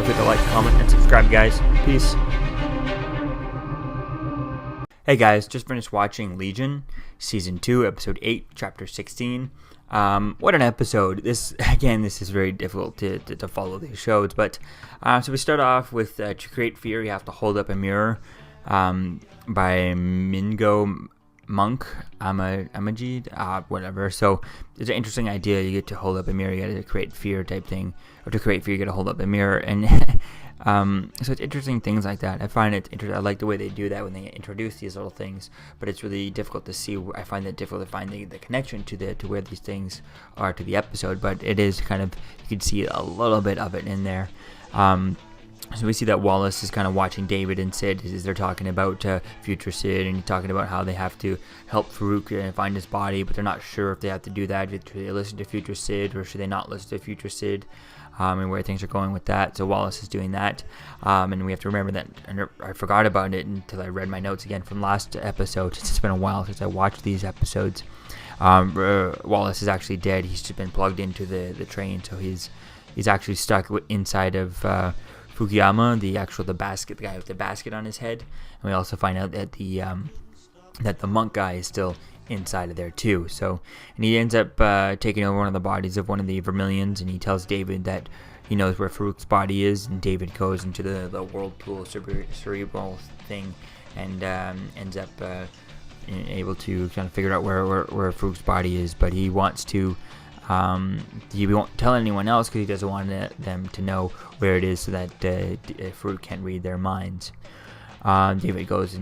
Don't forget to like, comment, and subscribe, guys. Peace. Hey guys, just finished watching Legion, Season 2, Episode 8, Chapter 16. What an episode. This is very difficult to follow these shows, but so we start off with To Create Fear, you have to hold up a mirror by Mingo Monk, Amajid, whatever. So it's an interesting idea. You get to hold up a mirror, you get to create fear type thing, or to create fear, you get to hold up a mirror, and so it's interesting things like that. I find it interesting. I like the way they do that when they introduce these little things, but it's really difficult to see. I find it difficult to find the connection to where these things are to the episode, but it is kind of, you can see a little bit of it in there. So we see that Wallace is kind of watching David and Sid as they're talking about future Sid, and he's talking about how they have to help Farouk find his body, but they're not sure if they have to do that. Should they listen to future Sid, or should they not listen to future Sid, and where things are going with that. So Wallace is doing that, and we have to remember that, and I forgot about it until I read my notes again from last episode. It's been a while since I watched these episodes. Wallace is actually dead. He's just been plugged into the train, so he's actually stuck inside of Fukuyama, the guy with the basket on his head. And we also find out that the monk guy is still inside of there too. So, and he ends up taking over one of the bodies of one of the Vermilions, and he tells David that he knows where Farouk's body is, and David goes into the whirlpool cerebral thing, and ends up able to kind of figure out where Farouk's body is, but he wants to. He won't tell anyone else because he doesn't want them to know where it is, so that Farouk can't read their minds. David goes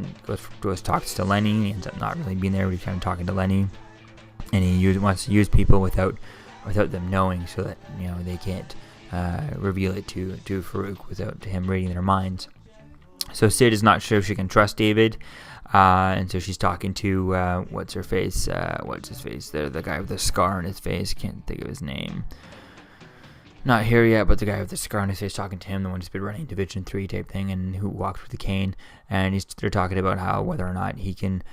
talks to Lenny. He ends up not really being there, but he's kind of talking to Lenny, and he wants to use people without them knowing, so that they can't reveal it to Farouk without him reading their minds. So Sid is not sure if she can trust David. And so she's talking to what's his face, the guy with the scar on his face. Can't think of his name. Not here yet, but the guy with the scar on his face, talking to him, the one who's been running Division 3 type thing, and who walks with the cane. And they're talking about how whether or not she can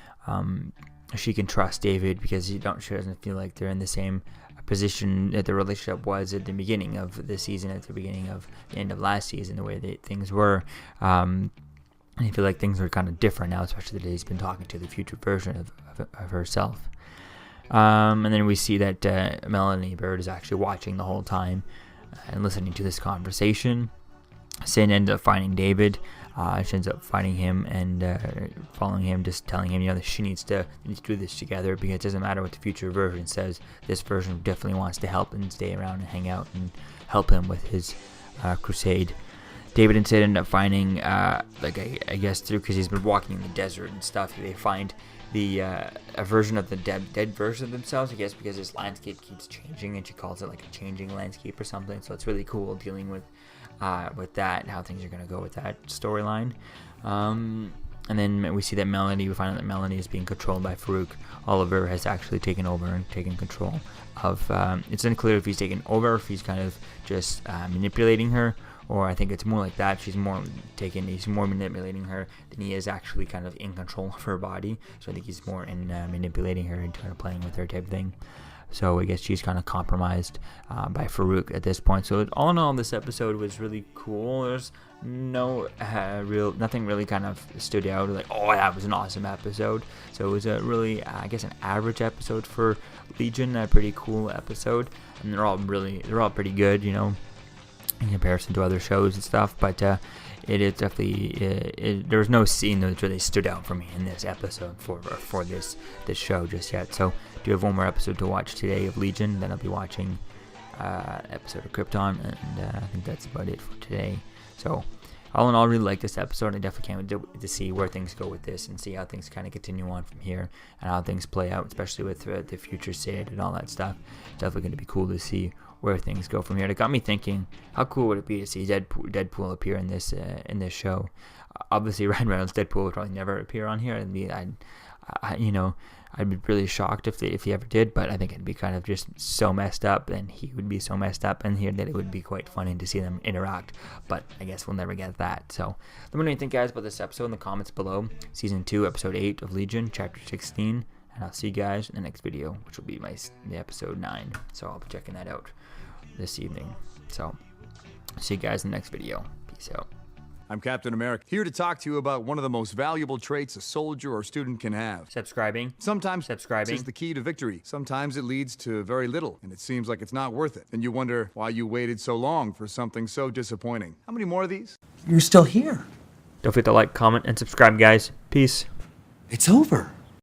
trust David, because she doesn't feel like they're in the same position that the relationship was at the beginning of the season, at the beginning of the end of last season, the way that things were. And I feel like things are kind of different now, especially that he's been talking to the future version of herself. And then we see that Melanie Bird is actually watching the whole time and listening to this conversation. Sin ends up finding David. She ends up finding him and following him, just telling him, that she needs to do this together, because it doesn't matter what the future version says. This version definitely wants to help and stay around and hang out and help him with his crusade. David and Sid end up finding, I guess through, because he's been walking in the desert and stuff, they find a version of the dead version of themselves, I guess, because this landscape keeps changing, and she calls it like a changing landscape or something. So it's really cool dealing with that, how things are going to go with that storyline. And then we see that we find out that Melanie is being controlled by Farouk. Oliver has actually taken over and taken control of, it's unclear if he's taken over, if he's kind of just manipulating her, or I think it's more like that. He's more manipulating her than he is actually kind of in control of her body. So I think he's more in manipulating her and kind of playing with her type thing. So I guess she's kind of compromised by Farouk at this point. So all in all, this episode was really cool. There's nothing really kind of stood out like, oh, that was an awesome episode. So it was a really, I guess, an average episode for Legion, a pretty cool episode. And they're all pretty good, in comparison to other shows and stuff, but it is definitely there was no scene that really stood out for me in this episode for this show just yet. So do have one more episode to watch today of Legion, then I'll be watching episode of Krypton, and I think that's about it for today. So all in all, I really like this episode. I definitely can't wait to see where things go with this and see how things kind of continue on from here and how things play out, especially with the future Sid and all that stuff. It's definitely going to be cool to see where things go from here. It got me thinking, how cool would it be to see Deadpool appear in this show? Obviously, Ryan Reynolds' Deadpool would probably never appear on here. I'd be really shocked if he ever did, but I think it'd be kind of just so messed up, and he would be so messed up in here that it would be quite funny to see them interact, but I guess we'll never get that. So let me know what you think, guys, about this episode in the comments below. Season 2, Episode 8 of Legion, Chapter 16, and I'll see you guys in the next video, which will be the episode 9, so I'll be checking that out this evening. So See you guys in the next video. Peace out. I'm Captain America, here to talk to you about one of the most valuable traits a soldier or student can have. Subscribing. Sometimes Subscribing is the key to victory. Sometimes it leads to very little, and it seems like it's not worth it. And you wonder why you waited so long for something so disappointing. How many more of these? You're still here. Don't forget to like, comment, and subscribe, guys. Peace. It's over.